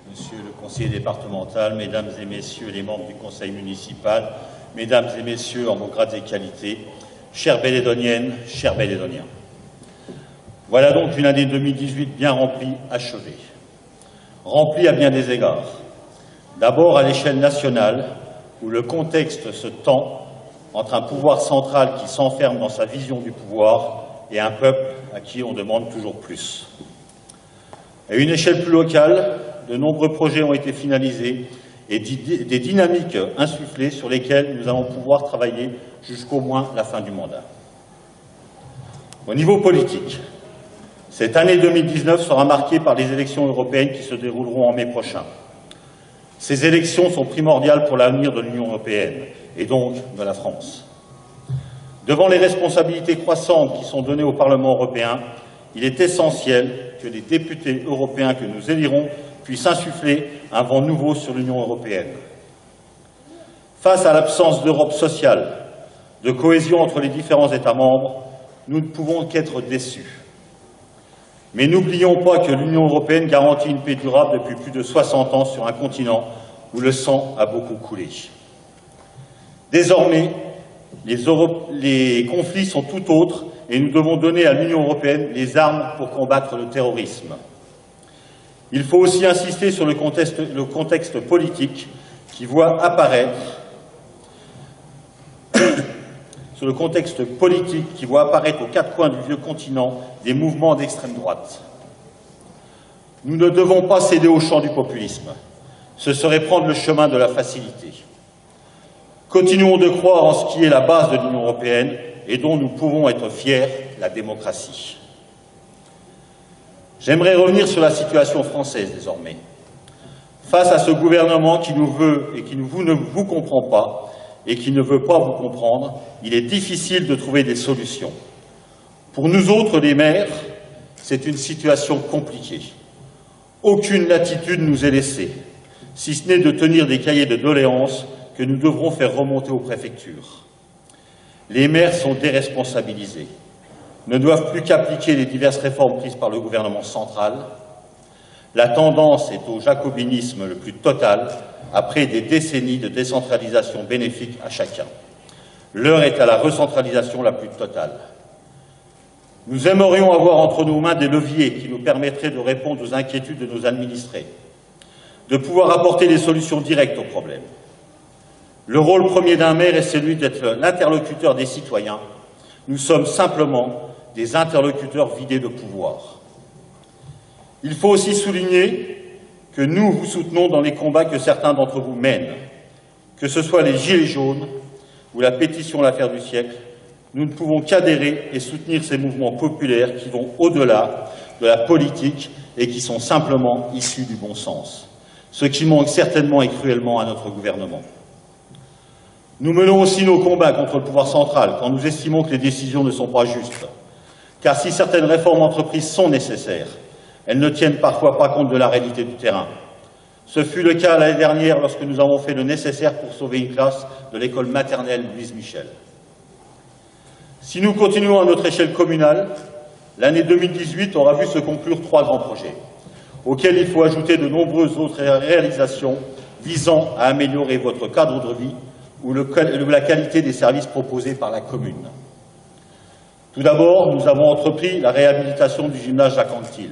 Monsieur le conseiller départemental, mesdames et messieurs les membres du conseil municipal, mesdames et messieurs en vos grades et qualités, chères Bellédoniennes, chers Bellédoniens. Voilà donc une année 2018 bien remplie, achevée. Remplie à bien des égards. D'abord à l'échelle nationale, où le contexte se tend entre un pouvoir central qui s'enferme dans sa vision du pouvoir et un peuple à qui on demande toujours plus. À une échelle plus locale, de nombreux projets ont été finalisés et des dynamiques insufflées sur lesquelles nous allons pouvoir travailler jusqu'au moins la fin du mandat. Au niveau politique, cette année 2019 sera marquée par les élections européennes qui se dérouleront en mai prochain. Ces élections sont primordiales pour l'avenir de l'Union européenne et donc de la France. Devant les responsabilités croissantes qui sont données au Parlement européen, il est essentiel que les députés européens que nous élirons puissent insuffler un vent nouveau sur l'Union européenne. Face à l'absence d'Europe sociale, de cohésion entre les différents États membres, nous ne pouvons qu'être déçus. Mais n'oublions pas que l'Union européenne garantit une paix durable depuis plus de 60 ans sur un continent où le sang a beaucoup coulé. Désormais, les conflits sont tout autres et nous devons donner à l'Union européenne les armes pour combattre le terrorisme. Il faut aussi insister sur le contexte politique qui voit apparaître aux quatre coins du vieux continent des mouvements d'extrême droite. Nous ne devons pas céder au chant du populisme. Ce serait prendre le chemin de la facilité. Continuons de croire en ce qui est la base de l'Union européenne et dont nous pouvons être fiers, la démocratie. J'aimerais revenir sur la situation française désormais. Face à ce gouvernement qui nous veut et qui ne vous comprend pas et qui ne veut pas vous comprendre, il est difficile de trouver des solutions. Pour nous autres, les maires, c'est une situation compliquée. Aucune latitude nous est laissée, si ce n'est de tenir des cahiers de doléances que nous devrons faire remonter aux préfectures. Les maires sont déresponsabilisés, ne doivent plus qu'appliquer les diverses réformes prises par le gouvernement central. La tendance est au jacobinisme le plus total, après des décennies de décentralisation bénéfique à chacun. L'heure est à la recentralisation la plus totale. Nous aimerions avoir entre nos mains des leviers qui nous permettraient de répondre aux inquiétudes de nos administrés, de pouvoir apporter des solutions directes aux problèmes. Le rôle premier d'un maire est celui d'être l'interlocuteur des citoyens. Nous sommes simplement des interlocuteurs vidés de pouvoir. Il faut aussi souligner que nous vous soutenons dans les combats que certains d'entre vous mènent, que ce soit les Gilets jaunes ou la pétition L'affaire du siècle. Nous ne pouvons qu'adhérer et soutenir ces mouvements populaires qui vont au-delà de la politique et qui sont simplement issus du bon sens, ce qui manque certainement et cruellement à notre gouvernement. Nous menons aussi nos combats contre le pouvoir central quand nous estimons que les décisions ne sont pas justes. Car si certaines réformes entreprises sont nécessaires, elles ne tiennent parfois pas compte de la réalité du terrain. Ce fut le cas l'année dernière lorsque nous avons fait le nécessaire pour sauver une classe de l'école maternelle Louise Michel. Si nous continuons à notre échelle communale, l'année 2018 aura vu se conclure 3 grands projets, auxquels il faut ajouter de nombreuses autres réalisations visant à améliorer votre cadre de vie ou la qualité des services proposés par la commune. Tout d'abord, nous avons entrepris la réhabilitation du gymnase Jacques Anquetil,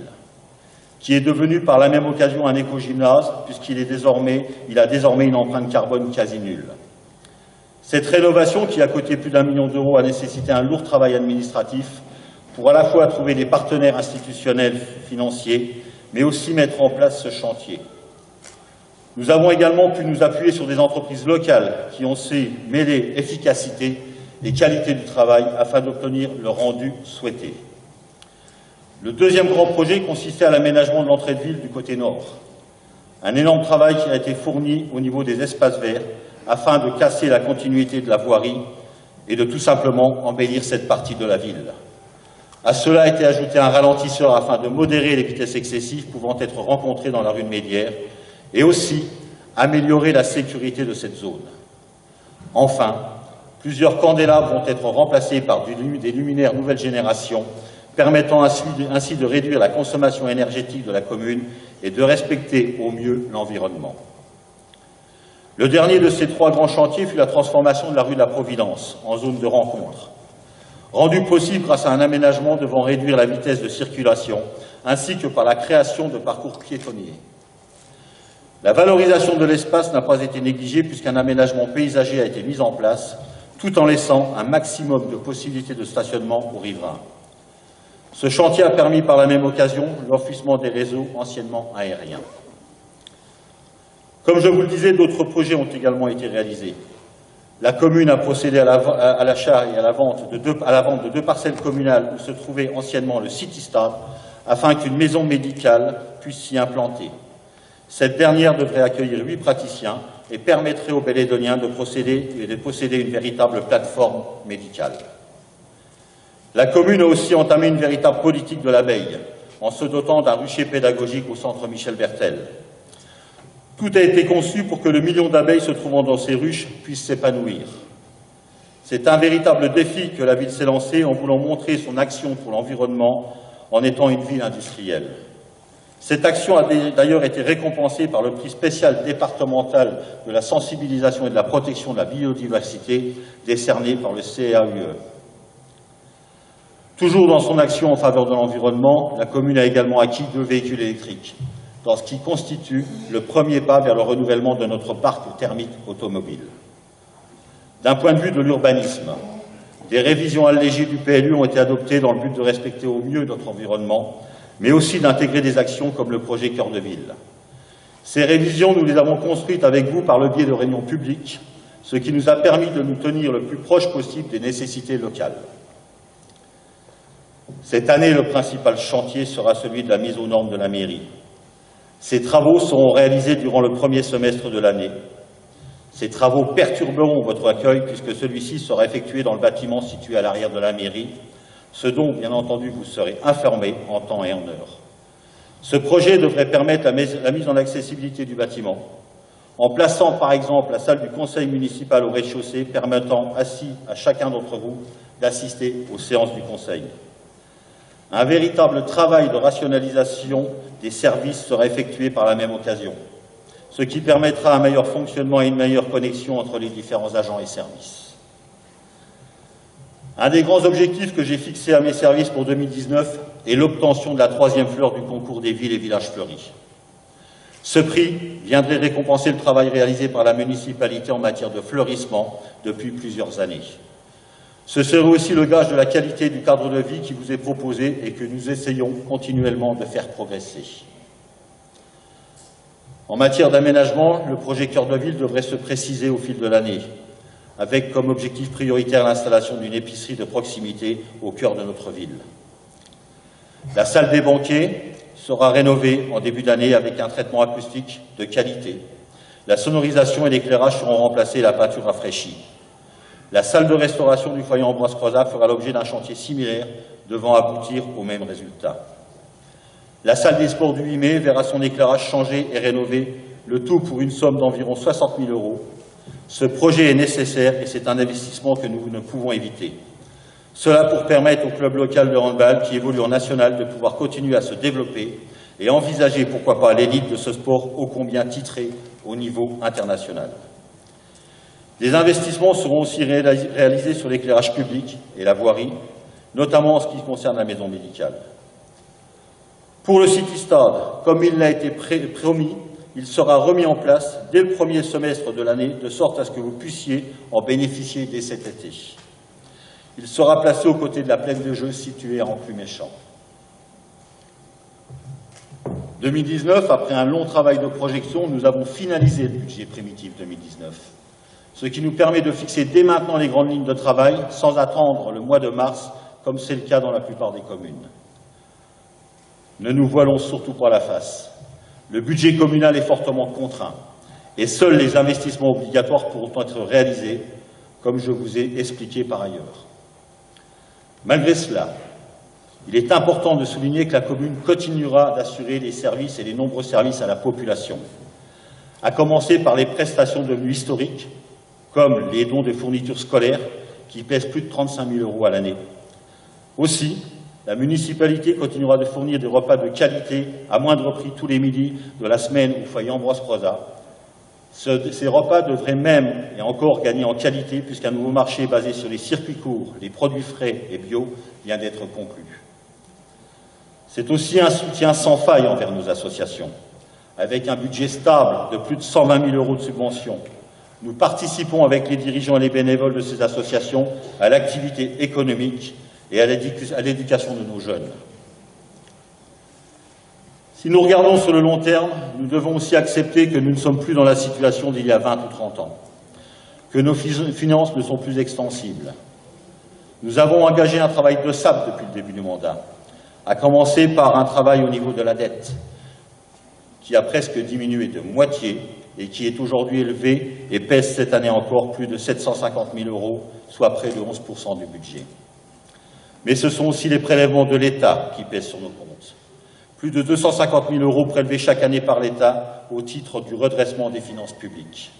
qui est devenu par la même occasion un éco-gymnase, puisqu'il a désormais une empreinte carbone quasi nulle. Cette rénovation, qui a coûté plus d'1 million d'euros, a nécessité un lourd travail administratif pour à la fois trouver des partenaires institutionnels financiers, mais aussi mettre en place ce chantier. Nous avons également pu nous appuyer sur des entreprises locales qui ont su mêler efficacité et qualité du travail afin d'obtenir le rendu souhaité. Le deuxième grand projet consistait à l'aménagement de l'entrée de ville du côté nord. Un énorme travail qui a été fourni au niveau des espaces verts afin de casser la continuité de la voirie et de tout simplement embellir cette partie de la ville. À cela a été ajouté un ralentisseur afin de modérer les vitesses excessives pouvant être rencontrées dans la rue de Médière et aussi améliorer la sécurité de cette zone. Enfin, plusieurs candélabres vont être remplacés par des luminaires nouvelle génération, permettant ainsi de réduire la consommation énergétique de la commune et de respecter au mieux l'environnement. Le dernier de ces 3 grands chantiers fut la transformation de la rue de la Providence en zone de rencontre, rendu possible grâce à un aménagement devant réduire la vitesse de circulation, ainsi que par la création de parcours piétonniers. La valorisation de l'espace n'a pas été négligée puisqu'un aménagement paysager a été mis en place, tout en laissant un maximum de possibilités de stationnement aux riverains. Ce chantier a permis par la même occasion l'enfouissement des réseaux anciennement aériens. Comme je vous le disais, d'autres projets ont également été réalisés. La commune a procédé à l'achat et à la vente de 2 parcelles communales où se trouvait anciennement le City-Stade, afin qu'une maison médicale puisse s'y implanter. Cette dernière devrait accueillir 8 praticiens et permettrait aux Bellédoniens de posséder une véritable plateforme médicale. La commune a aussi entamé une véritable politique de l'abeille, en se dotant d'un rucher pédagogique au centre Michel Bertel. Tout a été conçu pour que le million d'abeilles se trouvant dans ces ruches puisse s'épanouir. C'est un véritable défi que la ville s'est lancé en voulant montrer son action pour l'environnement en étant une ville industrielle. Cette action a d'ailleurs été récompensée par le prix spécial départemental de la sensibilisation et de la protection de la biodiversité décerné par le CAUE. Toujours dans son action en faveur de l'environnement, la commune a également acquis 2 véhicules électriques, dans ce qui constitue le premier pas vers le renouvellement de notre parc thermique automobile. D'un point de vue de l'urbanisme, des révisions allégées du PLU ont été adoptées dans le but de respecter au mieux notre environnement, mais aussi d'intégrer des actions comme le projet Cœur de Ville. Ces révisions, nous les avons construites avec vous par le biais de réunions publiques, ce qui nous a permis de nous tenir le plus proche possible des nécessités locales. Cette année, le principal chantier sera celui de la mise aux normes de la mairie. Ces travaux seront réalisés durant le premier semestre de l'année. Ces travaux perturberont votre accueil puisque celui-ci sera effectué dans le bâtiment situé à l'arrière de la mairie, ce dont, bien entendu, vous serez informés en temps et en heure. Ce projet devrait permettre la mise en accessibilité du bâtiment, en plaçant par exemple la salle du conseil municipal au rez-de-chaussée, permettant ainsi à chacun d'entre vous d'assister aux séances du conseil. Un véritable travail de rationalisation des services sera effectué par la même occasion, ce qui permettra un meilleur fonctionnement et une meilleure connexion entre les différents agents et services. Un des grands objectifs que j'ai fixés à mes services pour 2019 est l'obtention de la 3e fleur du concours des villes et villages fleuris. Ce prix viendrait récompenser le travail réalisé par la municipalité en matière de fleurissement depuis plusieurs années. Ce serait aussi le gage de la qualité du cadre de vie qui vous est proposé et que nous essayons continuellement de faire progresser. En matière d'aménagement, le projet Cœur de Ville devrait se préciser au fil de l'année, avec comme objectif prioritaire l'installation d'une épicerie de proximité au cœur de notre ville. La salle des banquets sera rénovée en début d'année avec un traitement acoustique de qualité. La sonorisation et l'éclairage seront remplacés et la peinture rafraîchie. La salle de restauration du foyer Ambroise Croizat fera l'objet d'un chantier similaire devant aboutir au même résultat. La salle des sports du 8 mai verra son éclairage changé et rénové, le tout pour une somme d'environ 60 000 €. Ce projet est nécessaire et c'est un investissement que nous ne pouvons éviter. Cela pour permettre au club local de handball qui évolue en national de pouvoir continuer à se développer et envisager, pourquoi pas, l'élite de ce sport ô combien titré au niveau international. Des investissements seront aussi réalisés sur l'éclairage public et la voirie, notamment en ce qui concerne la maison médicale. Pour le City-Stade, comme il l'a été promis, il sera remis en place dès le premier semestre de l'année, de sorte à ce que vous puissiez en bénéficier dès cet été. Il sera placé aux côtés de la plaine de jeu située à Encluméchamps. 2019, après un long travail de projection, nous avons finalisé le budget primitif 2019. Ce qui nous permet de fixer dès maintenant les grandes lignes de travail, sans attendre le mois de mars, comme c'est le cas dans la plupart des communes. Ne nous voilons surtout pas la face. Le budget communal est fortement contraint, et seuls les investissements obligatoires pourront être réalisés, comme je vous ai expliqué par ailleurs. Malgré cela, il est important de souligner que la commune continuera d'assurer les services et les nombreux services à la population, à commencer par les prestations devenues historiques, comme les dons de fournitures scolaires qui pèsent plus de 35 000 € à l'année. Aussi, La municipalité continuera de fournir des repas de qualité à moindre prix tous les midis de la semaine au foyer Ambroise Croizat. Ces repas devraient même et encore gagner en qualité puisqu'un nouveau marché basé sur les circuits courts, les produits frais et bio vient d'être conclu. C'est aussi un soutien sans faille envers nos associations. Avec un budget stable de plus de 120 000 € de subventions, nous participons avec les dirigeants et les bénévoles de ces associations à l'activité économique et à l'éducation de nos jeunes. Si nous regardons sur le long terme, nous devons aussi accepter que nous ne sommes plus dans la situation d'il y a 20 ou 30 ans, que nos finances ne sont plus extensibles. Nous avons engagé un travail de sape depuis le début du mandat, à commencer par un travail au niveau de la dette, qui a presque diminué de moitié et qui est aujourd'hui élevé et pèse cette année encore plus de 750 000 €, soit près de 11% du budget. Mais ce sont aussi les prélèvements de l'État qui pèsent sur nos comptes. Plus de 250 000 € prélevés chaque année par l'État au titre du redressement des finances publiques.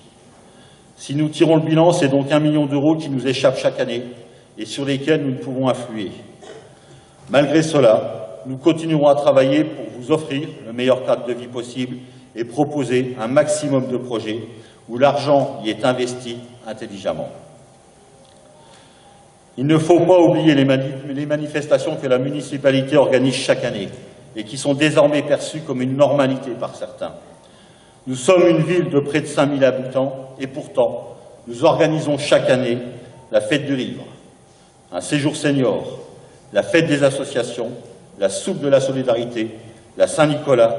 Si nous tirons le bilan, c'est donc 1 million d'euros qui nous échappent chaque année et sur lesquels nous ne pouvons influer. Malgré cela, nous continuerons à travailler pour vous offrir le meilleur cadre de vie possible et proposer un maximum de projets où l'argent y est investi intelligemment. Il ne faut pas oublier les manifestations que la municipalité organise chaque année et qui sont désormais perçues comme une normalité par certains. Nous sommes une ville de près de 5 000 habitants et pourtant, nous organisons chaque année la fête du livre, un séjour senior, la fête des associations, la soupe de la solidarité, la Saint-Nicolas,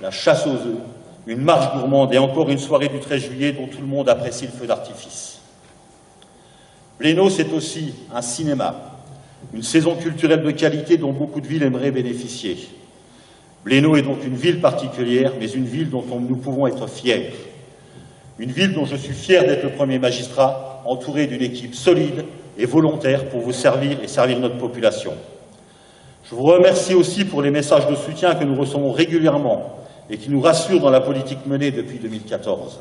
la chasse aux œufs, une marche gourmande et encore une soirée du 13 juillet dont tout le monde apprécie le feu d'artifice. Blénaud, c'est aussi un cinéma, une saison culturelle de qualité dont beaucoup de villes aimeraient bénéficier. Blénaud est donc une ville particulière, mais une ville dont nous pouvons être fiers. Une ville dont je suis fier d'être le premier magistrat, entouré d'une équipe solide et volontaire pour vous servir et servir notre population. Je vous remercie aussi pour les messages de soutien que nous recevons régulièrement et qui nous rassurent dans la politique menée depuis 2014.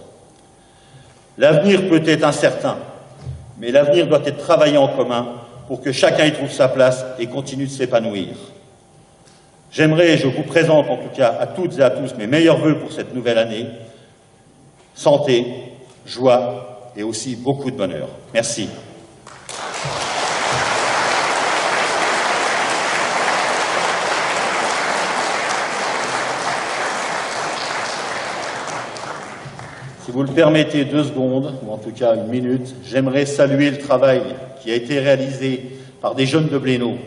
L'avenir peut être incertain, mais l'avenir doit être travaillé en commun pour que chacun y trouve sa place et continue de s'épanouir. J'aimerais, et je vous présente en tout cas à toutes et à tous mes meilleurs vœux pour cette nouvelle année. Santé, joie et aussi beaucoup de bonheur. Merci. Si vous le permettez 2 secondes, ou en tout cas 1 minute, j'aimerais saluer le travail qui a été réalisé par des jeunes de Blénaud,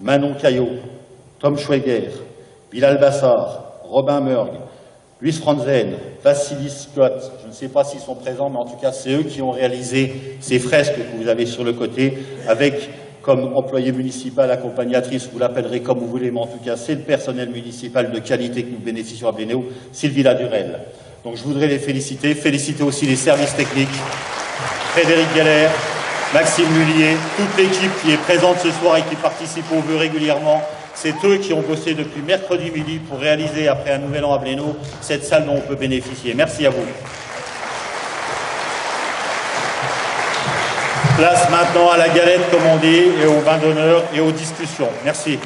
Manon Caillot, Tom Schweiger, Bilal Bassar, Robin Meurgue, Luis Franzen, Vassili Scott, je ne sais pas s'ils sont présents, mais en tout cas c'est eux qui ont réalisé ces fresques que vous avez sur le côté, avec comme employé municipal, accompagnatrice, vous l'appellerez comme vous voulez, mais en tout cas c'est le personnel municipal de qualité que nous bénéficions à Blénaud, Sylvie Ladurel. Donc je voudrais les féliciter aussi les services techniques, Frédéric Galler, Maxime Mullier, toute l'équipe qui est présente ce soir et qui participe aux vœux régulièrement. C'est eux qui ont bossé depuis mercredi midi pour réaliser, après un nouvel an à Blénaud, cette salle dont on peut bénéficier. Merci à vous. Place maintenant à la galette, comme on dit, et au vin d'honneur et aux discussions. Merci.